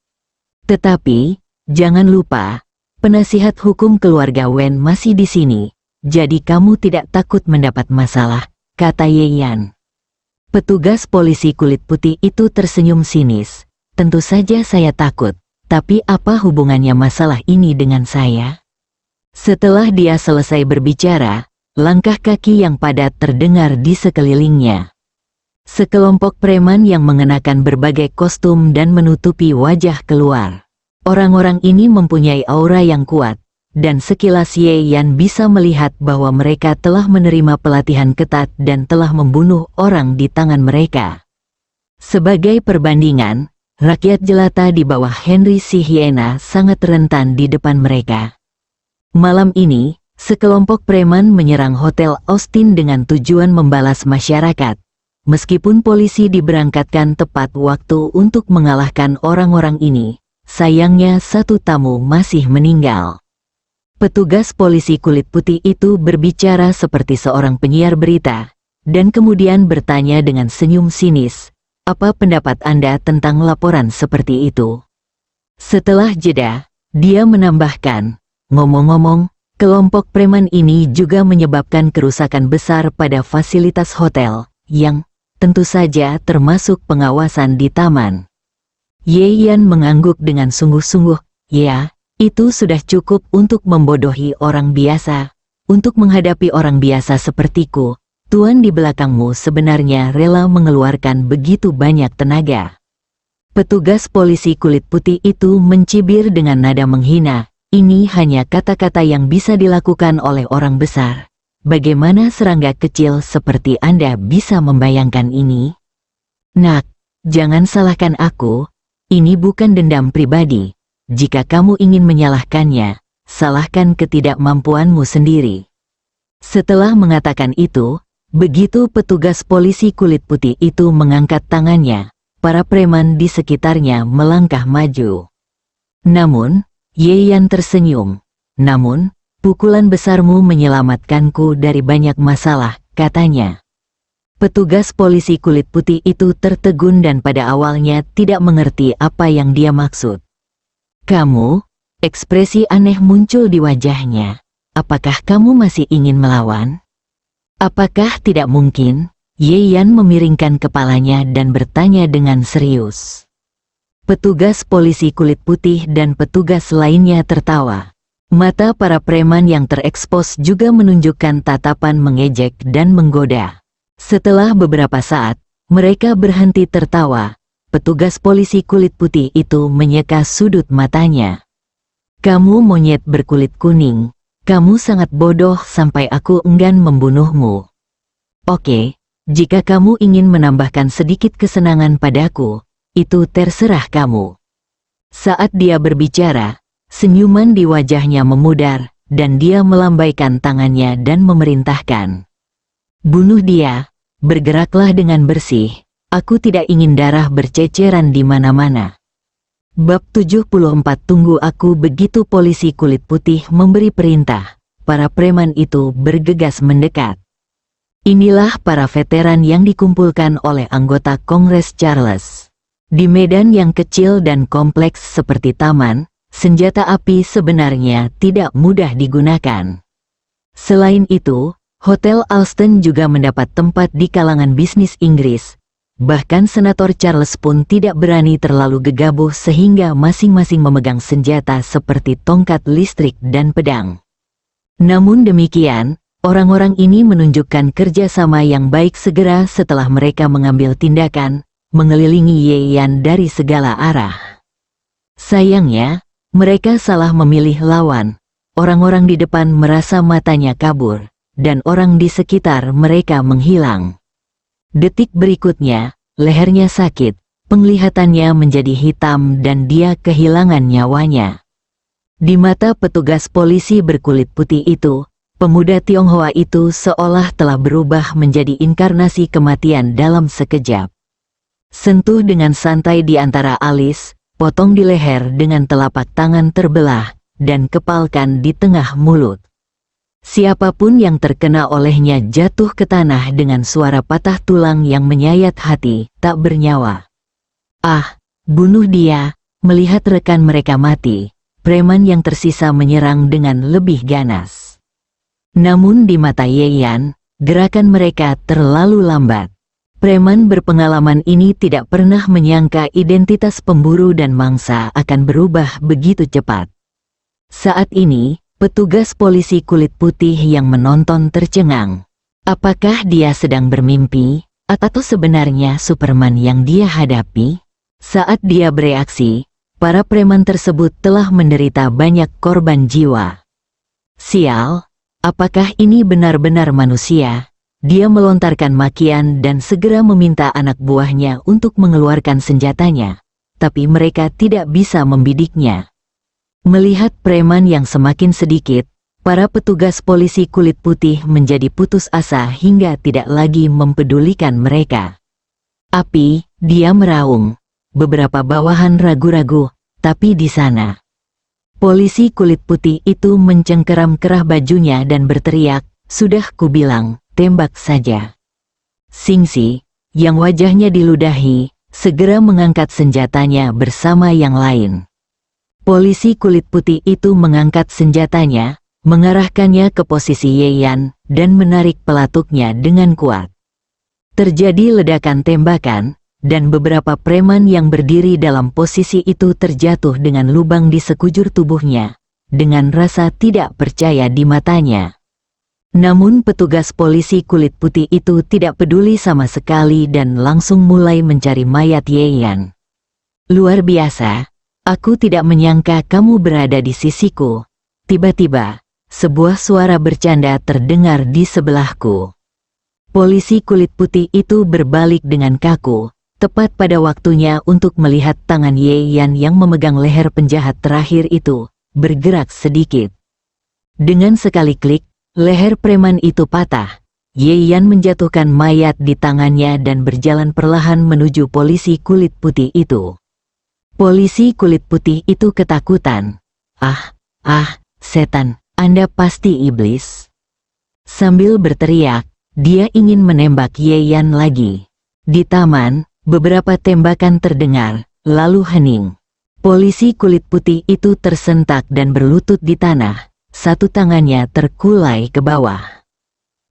Tetapi, jangan lupa, penasihat hukum keluarga Wen masih di sini, jadi kamu tidak takut mendapat masalah, kata Ye Yan. Petugas polisi kulit putih itu tersenyum sinis. Tentu saja saya takut, tapi apa hubungannya masalah ini dengan saya? Setelah dia selesai berbicara, langkah kaki yang padat terdengar di sekelilingnya. Sekelompok preman yang mengenakan berbagai kostum dan menutupi wajah keluar. Orang-orang ini mempunyai aura yang kuat, dan sekilas Ye Yan bisa melihat bahwa mereka telah menerima pelatihan ketat dan telah membunuh orang di tangan mereka. Sebagai perbandingan, rakyat jelata di bawah Henry si Hyena sangat rentan di depan mereka. Malam ini, sekelompok preman menyerang Hotel Austin dengan tujuan membalas masyarakat. Meskipun polisi diberangkatkan tepat waktu untuk mengalahkan orang-orang ini, sayangnya satu tamu masih meninggal. Petugas polisi kulit putih itu berbicara seperti seorang penyiar berita, dan kemudian bertanya dengan senyum sinis, apa pendapat Anda tentang laporan seperti itu? Setelah jeda, dia menambahkan, ngomong-ngomong, kelompok preman ini juga menyebabkan kerusakan besar pada fasilitas hotel, yang tentu saja termasuk pengawasan di taman. Ye Yan mengangguk dengan sungguh-sungguh, ya, itu sudah cukup untuk membodohi orang biasa. Untuk menghadapi orang biasa sepertiku, tuan di belakangmu sebenarnya rela mengeluarkan begitu banyak tenaga. Petugas polisi kulit putih itu mencibir dengan nada menghina. Ini hanya kata-kata yang bisa dilakukan oleh orang besar. Bagaimana serangga kecil seperti Anda bisa membayangkan ini? Nak, jangan salahkan aku. Ini bukan dendam pribadi. Jika kamu ingin menyalahkannya, salahkan ketidakmampuanmu sendiri. Setelah mengatakan itu, begitu petugas polisi kulit putih itu mengangkat tangannya, para preman di sekitarnya melangkah maju. Namun, Ye Yan tersenyum. Namun, pukulan besarmu menyelamatkanku dari banyak masalah, katanya. Petugas polisi kulit putih itu tertegun dan pada awalnya tidak mengerti apa yang dia maksud. "Kamu?" Ekspresi aneh muncul di wajahnya. "Apakah kamu masih ingin melawan?" "Apakah tidak mungkin?" Ye Yan memiringkan kepalanya dan bertanya dengan serius. Petugas polisi kulit putih dan petugas lainnya tertawa. Mata para preman yang terekspos juga menunjukkan tatapan mengejek dan menggoda. Setelah beberapa saat, mereka berhenti tertawa. Petugas polisi kulit putih itu menyeka sudut matanya. "Kamu monyet berkulit kuning. Kamu sangat bodoh sampai aku enggan membunuhmu. Oke, jika kamu ingin menambahkan sedikit kesenangan padaku, itu terserah kamu." Saat dia berbicara, senyuman di wajahnya memudar, dan dia melambaikan tangannya dan memerintahkan. "Bunuh dia, bergeraklah dengan bersih, aku tidak ingin darah berceceran di mana-mana." Bab 74. Tunggu aku. Begitu polisi kulit putih memberi perintah, para preman itu bergegas mendekat. Inilah para veteran yang dikumpulkan oleh anggota Kongres Charles. Di medan yang kecil dan kompleks seperti taman, senjata api sebenarnya tidak mudah digunakan. Selain itu, Hotel Alston juga mendapat tempat di kalangan bisnis Inggris. Bahkan Senator Charles pun tidak berani terlalu gegabah sehingga masing-masing memegang senjata seperti tongkat listrik dan pedang. Namun demikian, orang-orang ini menunjukkan kerjasama yang baik segera setelah mereka mengambil tindakan, mengelilingi Ye Yan dari segala arah. Sayangnya, mereka salah memilih lawan. Orang-orang di depan merasa matanya kabur, dan orang di sekitar mereka menghilang. Detik berikutnya, lehernya sakit, penglihatannya menjadi hitam dan dia kehilangan nyawanya. Di mata petugas polisi berkulit putih itu, pemuda Tionghoa itu seolah telah berubah menjadi inkarnasi kematian dalam sekejap. Sentuh dengan santai di antara alis, potong di leher dengan telapak tangan terbelah, dan kepalkan di tengah mulut. Siapapun yang terkena olehnya jatuh ke tanah dengan suara patah tulang yang menyayat hati, tak bernyawa. "Ah, bunuh dia!" Melihat rekan mereka mati, preman yang tersisa menyerang dengan lebih ganas. Namun di mata Ye Yan, gerakan mereka terlalu lambat. Preman berpengalaman ini tidak pernah menyangka identitas pemburu dan mangsa akan berubah begitu cepat. Saat ini, petugas polisi kulit putih yang menonton tercengang. Apakah dia sedang bermimpi, atau sebenarnya Superman yang dia hadapi? Saat dia bereaksi, para preman tersebut telah menderita banyak korban jiwa. "Sial, apakah ini benar-benar manusia?" Dia melontarkan makian dan segera meminta anak buahnya untuk mengeluarkan senjatanya, tapi mereka tidak bisa membidiknya. Melihat preman yang semakin sedikit, para petugas polisi kulit putih menjadi putus asa hingga tidak lagi mempedulikan mereka. "Api," dia meraung. Beberapa bawahan ragu-ragu, tapi di sana. Polisi kulit putih itu mencengkeram kerah bajunya dan berteriak, "Sudah kubilang, tembak saja." Singsi, yang wajahnya diludahi, segera mengangkat senjatanya bersama yang lain. Polisi kulit putih itu mengangkat senjatanya, mengarahkannya ke posisi Ye Yan, dan menarik pelatuknya dengan kuat. Terjadi ledakan tembakan, dan beberapa preman yang berdiri dalam posisi itu terjatuh dengan lubang di sekujur tubuhnya, dengan rasa tidak percaya di matanya. Namun petugas polisi kulit putih itu tidak peduli sama sekali dan langsung mulai mencari mayat Ye Yan. "Luar biasa. Aku tidak menyangka kamu berada di sisiku." Tiba-tiba, sebuah suara bercanda terdengar di sebelahku. Polisi kulit putih itu berbalik dengan kaku, tepat pada waktunya untuk melihat tangan Ye Yan yang memegang leher penjahat terakhir itu, bergerak sedikit. Dengan sekali klik, leher preman itu patah. Ye Yan menjatuhkan mayat di tangannya dan berjalan perlahan menuju polisi kulit putih itu. Polisi kulit putih itu ketakutan. Ah, setan, Anda pasti iblis." Sambil berteriak, Dia ingin menembak Ye Yan lagi. Di taman, beberapa tembakan terdengar, lalu hening. Polisi kulit putih itu tersentak dan berlutut di tanah. Satu tangannya terkulai ke bawah.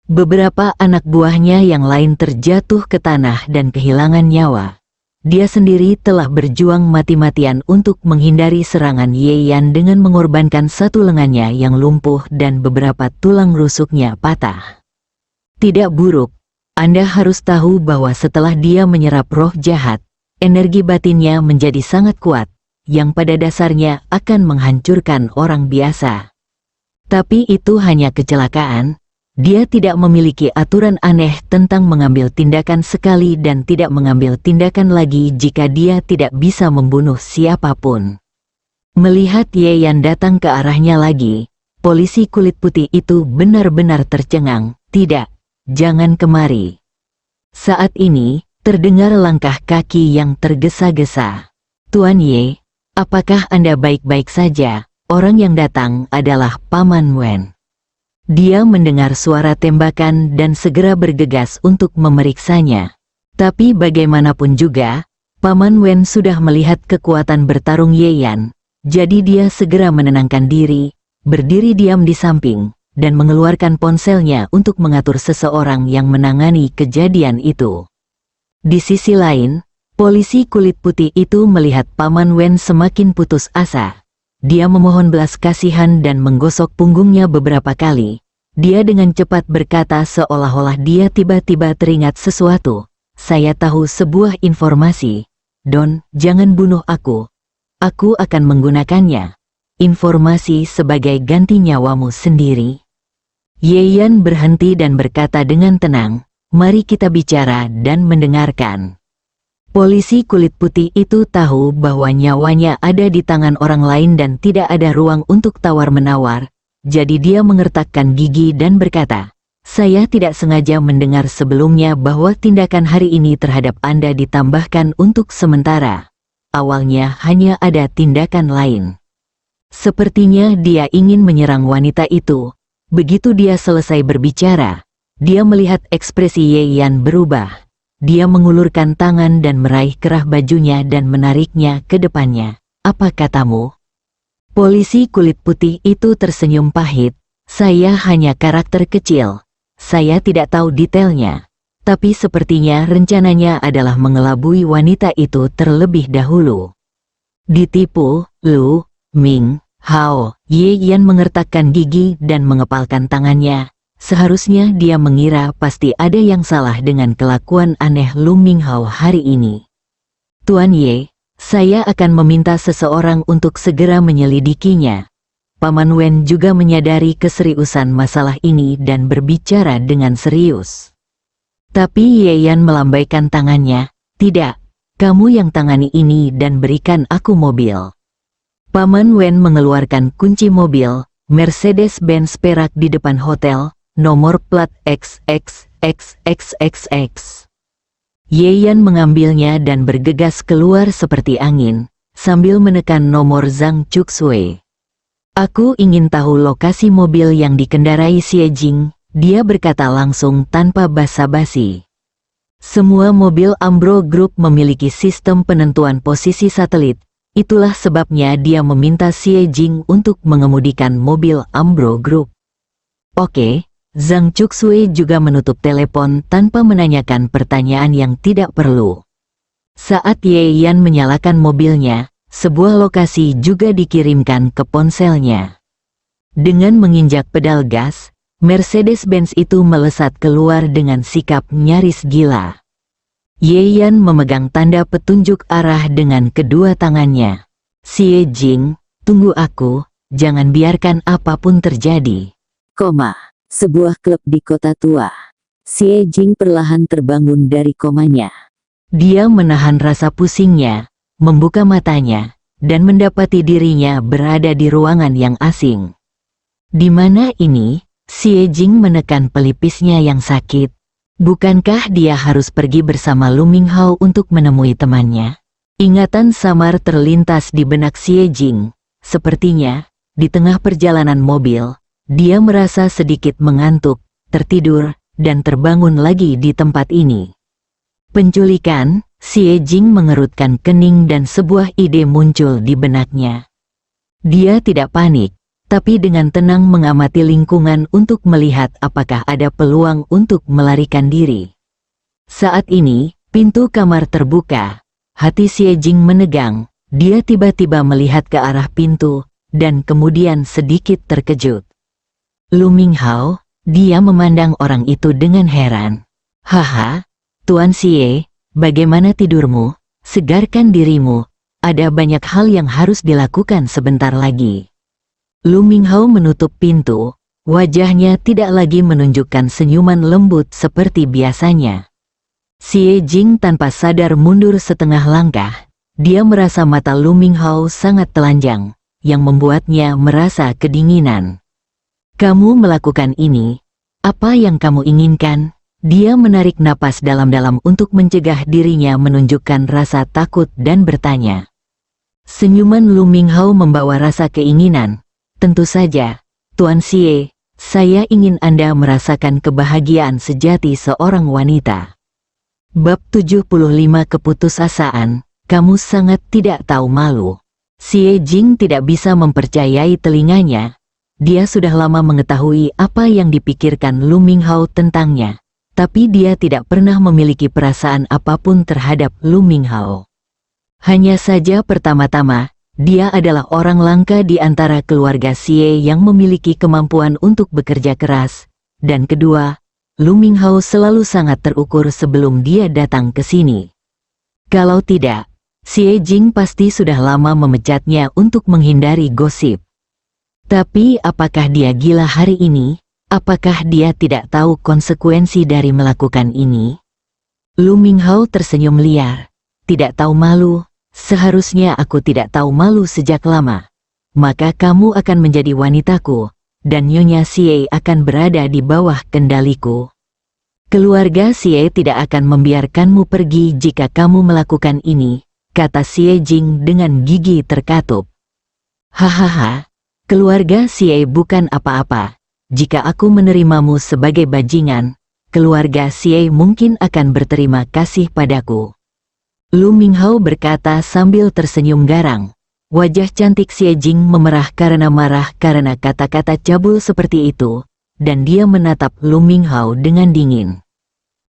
Beberapa anak buahnya yang lain terjatuh ke tanah dan kehilangan nyawa. Dia sendiri telah berjuang mati-matian untuk menghindari serangan Ye Yan dengan mengorbankan satu lengannya yang lumpuh dan beberapa tulang rusuknya patah. Tidak buruk, Anda harus tahu bahwa setelah dia menyerap roh jahat, energi batinnya menjadi sangat kuat, yang pada dasarnya akan menghancurkan orang biasa. Tapi itu hanya kecelakaan. Dia tidak memiliki aturan aneh tentang mengambil tindakan sekali dan tidak mengambil tindakan lagi jika dia tidak bisa membunuh siapapun. Melihat Ye Yan datang ke arahnya lagi, polisi kulit putih itu benar-benar tercengang. Tidak, jangan kemari. Saat ini, terdengar langkah kaki yang tergesa-gesa. Tuan Ye, apakah Anda baik-baik saja? Orang yang datang adalah Paman Wen. Dia mendengar suara tembakan dan segera bergegas untuk memeriksanya. Tapi bagaimanapun juga, Paman Wen sudah melihat kekuatan bertarung Ye Yan, jadi dia segera menenangkan diri, berdiri diam di samping, dan mengeluarkan ponselnya untuk mengatur seseorang yang menangani kejadian itu. Di sisi lain, polisi kulit putih itu melihat Paman Wen semakin putus asa. Dia memohon belas kasihan dan menggosok punggungnya beberapa kali. Dia dengan cepat berkata seolah-olah dia tiba-tiba teringat sesuatu. Saya tahu sebuah informasi. Don, jangan bunuh aku. Aku akan menggunakannya. Informasi sebagai ganti nyawamu sendiri. Ye Yan berhenti dan berkata dengan tenang, mari kita bicara dan mendengarkan. Polisi kulit putih itu tahu bahwa nyawanya ada di tangan orang lain dan tidak ada ruang untuk tawar-menawar, jadi dia mengertakkan gigi dan berkata, saya tidak sengaja mendengar sebelumnya bahwa tindakan hari ini terhadap Anda ditambahkan untuk sementara. Awalnya hanya ada tindakan lain. Sepertinya dia ingin menyerang wanita itu. Begitu dia selesai berbicara, dia melihat ekspresi Ye Yan berubah. Dia mengulurkan tangan dan meraih kerah bajunya dan menariknya ke depannya. Apa katamu? Polisi kulit putih itu tersenyum pahit. Saya hanya karakter kecil. Saya tidak tahu detailnya. Tapi sepertinya rencananya adalah mengelabui wanita itu terlebih dahulu. Ditipu, Lu, Ming, Hao. Ye Yan mengertakkan gigi dan mengepalkan tangannya. Seharusnya dia mengira pasti ada yang salah dengan kelakuan aneh Lu Minghao hari ini. Tuan Ye, saya akan meminta seseorang untuk segera menyelidikinya. Paman Wen juga menyadari keseriusan masalah ini dan berbicara dengan serius. Tapi Ye Yan melambaikan tangannya, tidak, kamu yang tangani ini dan berikan aku mobil. Paman Wen mengeluarkan kunci mobil, Mercedes-Benz perak di depan hotel, nomor plat XXXXXX. Ye Yan mengambilnya dan bergegas keluar seperti angin, sambil menekan nomor Zhang Chuxue. Aku ingin tahu lokasi mobil yang dikendarai Xie Jing, dia berkata langsung tanpa basa-basi. Semua mobil Ambro Group memiliki sistem penentuan posisi satelit, itulah sebabnya dia meminta Xie Jing untuk mengemudikan mobil Ambro Group. Oke. Zhang Chuxue juga menutup telepon tanpa menanyakan pertanyaan yang tidak perlu. Saat Ye Yan menyalakan mobilnya, sebuah lokasi juga dikirimkan ke ponselnya. Dengan menginjak pedal gas, Mercedes-Benz itu melesat keluar dengan sikap nyaris gila. Ye Yan memegang tanda petunjuk arah dengan kedua tangannya. Xie Jing, tunggu aku, jangan biarkan apapun terjadi. Sebuah klub di kota tua. Xie Jing perlahan terbangun dari komanya. Dia menahan rasa pusingnya, membuka matanya, dan mendapati dirinya berada di ruangan yang asing. Di mana ini? Xie Jing menekan pelipisnya yang sakit. Bukankah dia harus pergi bersama Lu Minghao untuk menemui temannya? Ingatan samar terlintas di benak Xie Jing. Sepertinya, di tengah perjalanan mobil, dia merasa sedikit mengantuk, tertidur, dan terbangun lagi di tempat ini. Penculikan, Xie Jing mengerutkan kening dan sebuah ide muncul di benaknya. Dia tidak panik, tapi dengan tenang mengamati lingkungan untuk melihat apakah ada peluang untuk melarikan diri. Saat ini, pintu kamar terbuka. Hati Xie Jing menegang, dia tiba-tiba melihat ke arah pintu, dan kemudian sedikit terkejut. Lu Minghao, dia memandang orang itu dengan heran. Haha, Tuan Xie, bagaimana tidurmu? Segarkan dirimu, ada banyak hal yang harus dilakukan sebentar lagi. Lu Minghao menutup pintu, wajahnya tidak lagi menunjukkan senyuman lembut seperti biasanya. Xie Jing tanpa sadar mundur setengah langkah, dia merasa mata Lu Minghao sangat telanjang, yang membuatnya merasa kedinginan. Kamu melakukan ini, apa yang kamu inginkan? Dia menarik napas dalam-dalam untuk mencegah dirinya menunjukkan rasa takut dan bertanya. Senyuman Lu Minghao membawa rasa keinginan. Tentu saja, Tuan Xie, saya ingin Anda merasakan kebahagiaan sejati seorang wanita. Bab 75 Keputusasaan, kamu sangat tidak tahu malu. Xie Jing tidak bisa mempercayai telinganya. Dia sudah lama mengetahui apa yang dipikirkan Lu Minghao tentangnya, tapi dia tidak pernah memiliki perasaan apapun terhadap Lu Minghao. Hanya saja pertama-tama, dia adalah orang langka di antara keluarga Xie yang memiliki kemampuan untuk bekerja keras, dan kedua, Lu Minghao selalu sangat terukur sebelum dia datang ke sini. Kalau tidak, Xie Jing pasti sudah lama memecatnya untuk menghindari gosip. Tapi apakah dia gila hari ini? Apakah dia tidak tahu konsekuensi dari melakukan ini? Lu Minghao tersenyum liar. Tidak tahu malu, seharusnya aku tidak tahu malu sejak lama. Maka kamu akan menjadi wanitaku, dan Nyonya Xie akan berada di bawah kendaliku. Keluarga Xie tidak akan membiarkanmu pergi jika kamu melakukan ini, kata Xie Jing dengan gigi terkatup. Hahaha, keluarga Xie bukan apa-apa. Jika aku menerimamu sebagai bajingan, keluarga Xie mungkin akan berterima kasih padaku. Lu Minghao berkata sambil tersenyum garang. Wajah cantik Xie Jing memerah karena marah karena kata-kata cabul seperti itu, dan dia menatap Lu Minghao dengan dingin.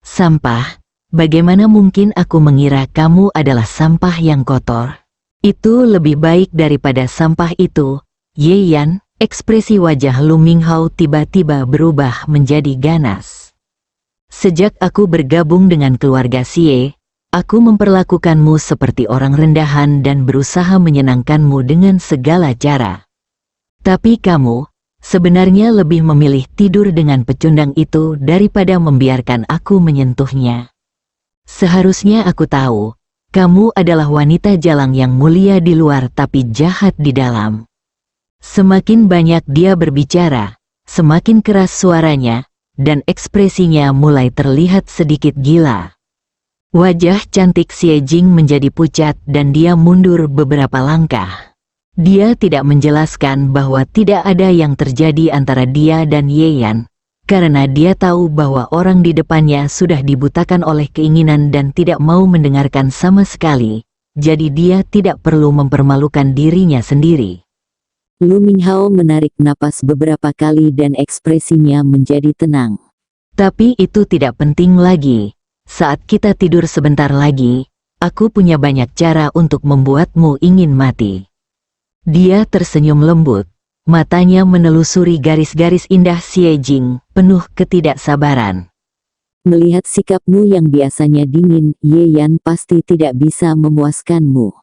Sampah, bagaimana mungkin aku mengira kamu adalah sampah yang kotor? Itu lebih baik daripada sampah itu, Ye Yan. Ekspresi wajah Lu Minghao tiba-tiba berubah menjadi ganas. Sejak aku bergabung dengan keluarga Xie, aku memperlakukanmu seperti orang rendahan dan berusaha menyenangkanmu dengan segala cara. Tapi kamu, sebenarnya lebih memilih tidur dengan pecundang itu daripada membiarkan aku menyentuhnya. Seharusnya aku tahu, kamu adalah wanita jalang yang mulia di luar tapi jahat di dalam. Semakin banyak dia berbicara, semakin keras suaranya, dan ekspresinya mulai terlihat sedikit gila. Wajah cantik Xie Jing menjadi pucat dan dia mundur beberapa langkah. Dia tidak menjelaskan bahwa tidak ada yang terjadi antara dia dan Ye Yan, karena dia tahu bahwa orang di depannya sudah dibutakan oleh keinginan dan tidak mau mendengarkan sama sekali, jadi dia tidak perlu mempermalukan dirinya sendiri. Lu Minghao menarik napas beberapa kali dan ekspresinya menjadi tenang. Tapi itu tidak penting lagi. Saat kita tidur sebentar lagi, aku punya banyak cara untuk membuatmu ingin mati. Dia tersenyum lembut, matanya menelusuri garis-garis indah Xie Jing, penuh ketidaksabaran. Melihat sikapmu yang biasanya dingin, Ye Yan pasti tidak bisa memuaskanmu.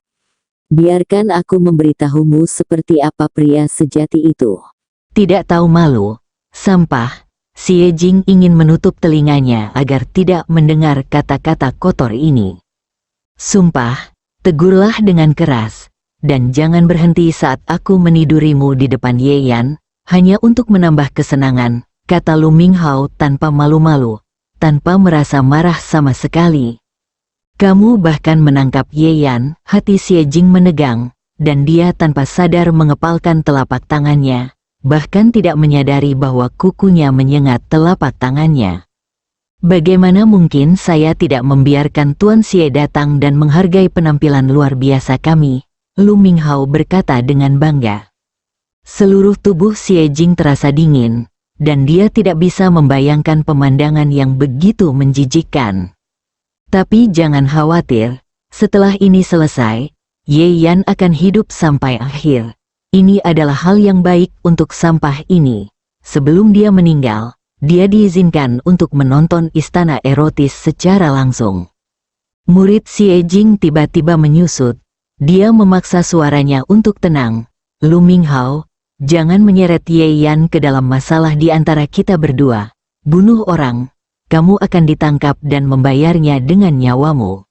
Biarkan aku memberitahumu seperti apa pria sejati itu. Tidak tahu malu, sampah. Xie Jing ingin menutup telinganya agar tidak mendengar kata-kata kotor ini. Sumpah, tegurlah dengan keras, dan jangan berhenti saat aku menidurimu di depan Ye Yan, hanya untuk menambah kesenangan, kata Lu Minghao tanpa malu-malu, tanpa merasa marah sama sekali. Kamu bahkan menangkap Ye Yan, hati Xie Jing menegang, dan dia tanpa sadar mengepalkan telapak tangannya, bahkan tidak menyadari bahwa kukunya menyengat telapak tangannya. Bagaimana mungkin saya tidak membiarkan Tuan Xie datang dan menghargai penampilan luar biasa kami? Lu Minghao berkata dengan bangga. Seluruh tubuh Xie Jing terasa dingin, dan dia tidak bisa membayangkan pemandangan yang begitu menjijikkan. Tapi jangan khawatir, setelah ini selesai, Ye Yan akan hidup sampai akhir. Ini adalah hal yang baik untuk sampah ini. Sebelum dia meninggal, dia diizinkan untuk menonton istana erotis secara langsung. Murid Xie Jing tiba-tiba menyusut. Dia memaksa suaranya untuk tenang. Lu Minghao, jangan menyeret Ye Yan ke dalam masalah di antara kita berdua. Bunuh orang, kamu akan ditangkap dan membayarnya dengan nyawamu.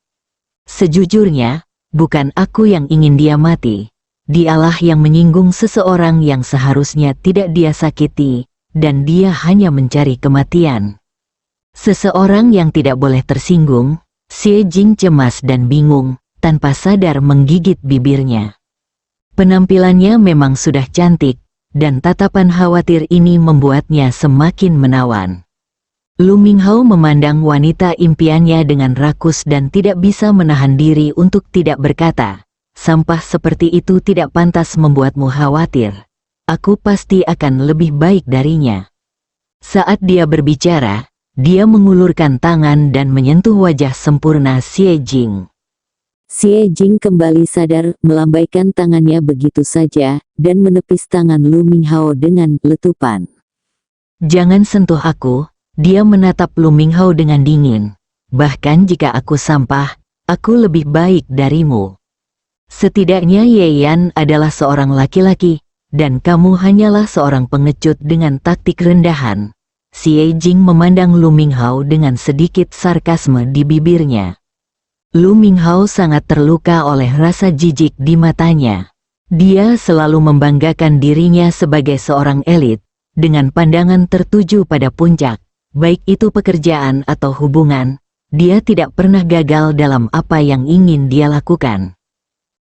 Sejujurnya, bukan aku yang ingin dia mati. Dialah yang menyinggung seseorang yang seharusnya tidak dia sakiti, dan dia hanya mencari kematian. Seseorang yang tidak boleh tersinggung. Xie Jing cemas dan bingung, tanpa sadar menggigit bibirnya. Penampilannya memang sudah cantik, dan tatapan khawatir ini membuatnya semakin menawan. Lu Minghao memandang wanita impiannya dengan rakus dan tidak bisa menahan diri untuk tidak berkata, sampah seperti itu tidak pantas membuatmu khawatir. Aku pasti akan lebih baik darinya. Saat dia berbicara, dia mengulurkan tangan dan menyentuh wajah sempurna Xie Jing. Xie Jing kembali sadar, melambaikan tangannya begitu saja, dan menepis tangan Lu Minghao dengan letupan. Jangan sentuh aku, dia menatap Lu Minghao dengan dingin. Bahkan jika aku sampah, aku lebih baik darimu. Setidaknya Ye Yan adalah seorang laki-laki, dan kamu hanyalah seorang pengecut dengan taktik rendahan. Xie Jing memandang Lu Minghao dengan sedikit sarkasme di bibirnya. Lu Minghao sangat terluka oleh rasa jijik di matanya. Dia selalu membanggakan dirinya sebagai seorang elit, dengan pandangan tertuju pada puncak, baik itu pekerjaan atau hubungan. Dia tidak pernah gagal dalam apa yang ingin dia lakukan.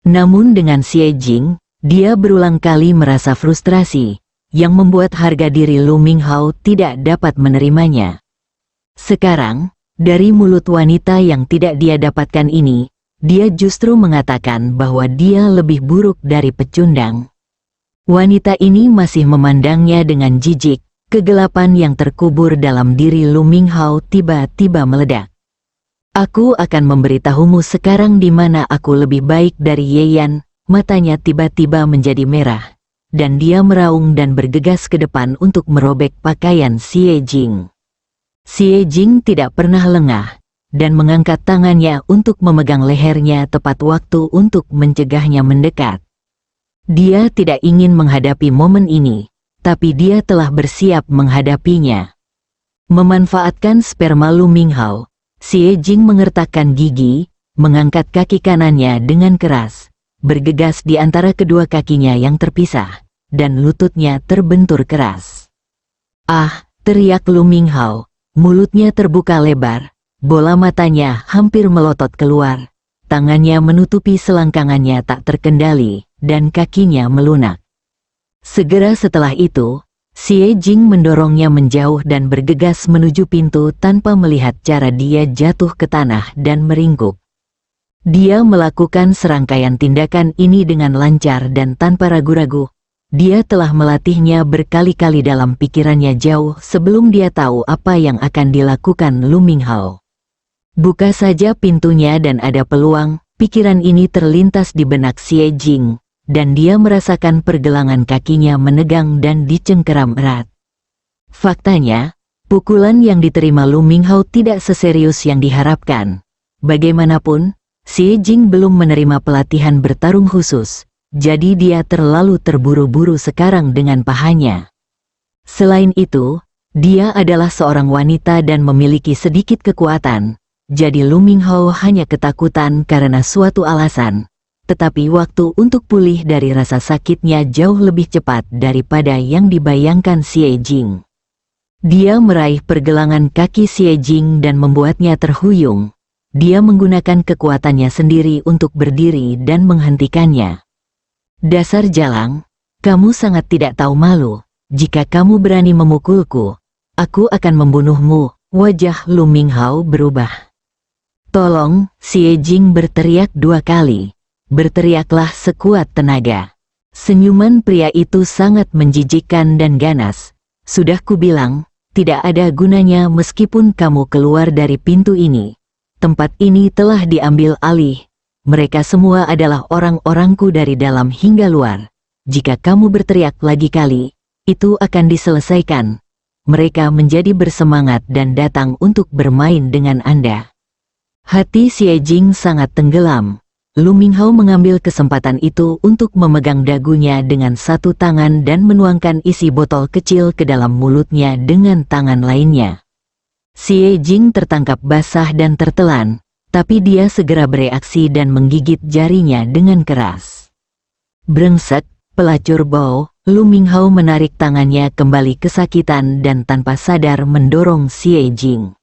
Namun dengan Xie Jing, dia berulang kali merasa frustrasi, yang membuat harga diri Lu Minghao tidak dapat menerimanya. Sekarang, dari mulut wanita yang tidak dia dapatkan ini, dia justru mengatakan bahwa dia lebih buruk dari pecundang. Wanita ini masih memandangnya dengan jijik. Kegelapan yang terkubur dalam diri Lu Minghao tiba-tiba meledak. Aku akan memberitahumu sekarang di mana aku lebih baik dari Ye Yan. Matanya tiba-tiba menjadi merah, dan dia meraung dan bergegas ke depan untuk merobek pakaian Xie Jing. Xie Jing tidak pernah lengah, dan mengangkat tangannya untuk memegang lehernya tepat waktu untuk mencegahnya mendekat. Dia tidak ingin menghadapi momen ini, tapi dia telah bersiap menghadapinya. Memanfaatkan sperma Lu Minghao, Xie Jing mengertakkan gigi, mengangkat kaki kanannya dengan keras, bergegas di antara kedua kakinya yang terpisah, dan lututnya terbentur keras. Ah, teriak Lu Minghao, mulutnya terbuka lebar, bola matanya hampir melotot keluar, tangannya menutupi selangkangannya tak terkendali, dan kakinya melunak. Segera setelah itu, Xie Jing mendorongnya menjauh dan bergegas menuju pintu tanpa melihat cara dia jatuh ke tanah dan meringkuk. Dia melakukan serangkaian tindakan ini dengan lancar dan tanpa ragu-ragu. Dia telah melatihnya berkali-kali dalam pikirannya jauh sebelum dia tahu apa yang akan dilakukan Lu Minghao. Buka saja pintunya dan ada peluang, pikiran ini terlintas di benak Xie Jing, dan dia merasakan pergelangan kakinya menegang dan dicengkeram erat. Faktanya, pukulan yang diterima Lu Minghao tidak seserius yang diharapkan. Bagaimanapun, Xie Jing belum menerima pelatihan bertarung khusus, jadi dia terlalu terburu-buru sekarang dengan pahanya. Selain itu, dia adalah seorang wanita dan memiliki sedikit kekuatan, jadi Lu Minghao hanya ketakutan karena suatu alasan, tetapi waktu untuk pulih dari rasa sakitnya jauh lebih cepat daripada yang dibayangkan Xie Jing. Dia meraih pergelangan kaki Xie Jing dan membuatnya terhuyung. Dia menggunakan kekuatannya sendiri untuk berdiri dan menghentikannya. Dasar jalang, kamu sangat tidak tahu malu. Jika kamu berani memukulku, aku akan membunuhmu. Wajah Lu Minghao berubah. "Tolong!" Xie Jing berteriak 2 kali. Berteriaklah sekuat tenaga. Senyuman pria itu sangat menjijikkan dan ganas. "Sudah kubilang, tidak ada gunanya meskipun kamu keluar dari pintu ini. Tempat ini telah diambil alih. Mereka semua adalah orang-orangku dari dalam hingga luar. Jika kamu berteriak lagi kali, itu akan diselesaikan." Mereka menjadi bersemangat dan datang untuk bermain dengan Anda. Hati Xie Jing sangat tenggelam. Lu Minghao mengambil kesempatan itu untuk memegang dagunya dengan satu tangan dan menuangkan isi botol kecil ke dalam mulutnya dengan tangan lainnya. Xie Jing tertangkap basah dan tertelan, tapi dia segera bereaksi dan menggigit jarinya dengan keras. Brengsek, pelacur Bo! Lu Minghao menarik tangannya kembali kesakitan dan tanpa sadar mendorong Xie Jing.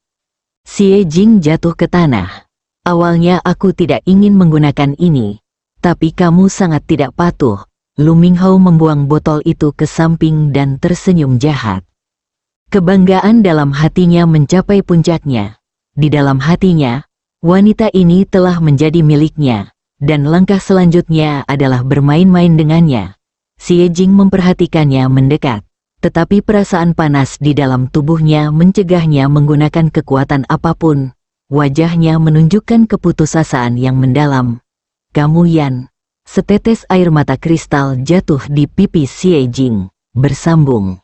Xie Jing jatuh ke tanah. "Awalnya aku tidak ingin menggunakan ini, tapi kamu sangat tidak patuh." Lu Minghao membuang botol itu ke samping dan tersenyum jahat. Kebanggaan dalam hatinya mencapai puncaknya. Di dalam hatinya, wanita ini telah menjadi miliknya, dan langkah selanjutnya adalah bermain-main dengannya. Xie Jing memperhatikannya mendekat, tetapi perasaan panas di dalam tubuhnya mencegahnya menggunakan kekuatan apapun. Wajahnya menunjukkan keputusasaan yang mendalam. "Kamu Yan." Setetes air mata kristal jatuh di pipi Xie Jing, bersambung.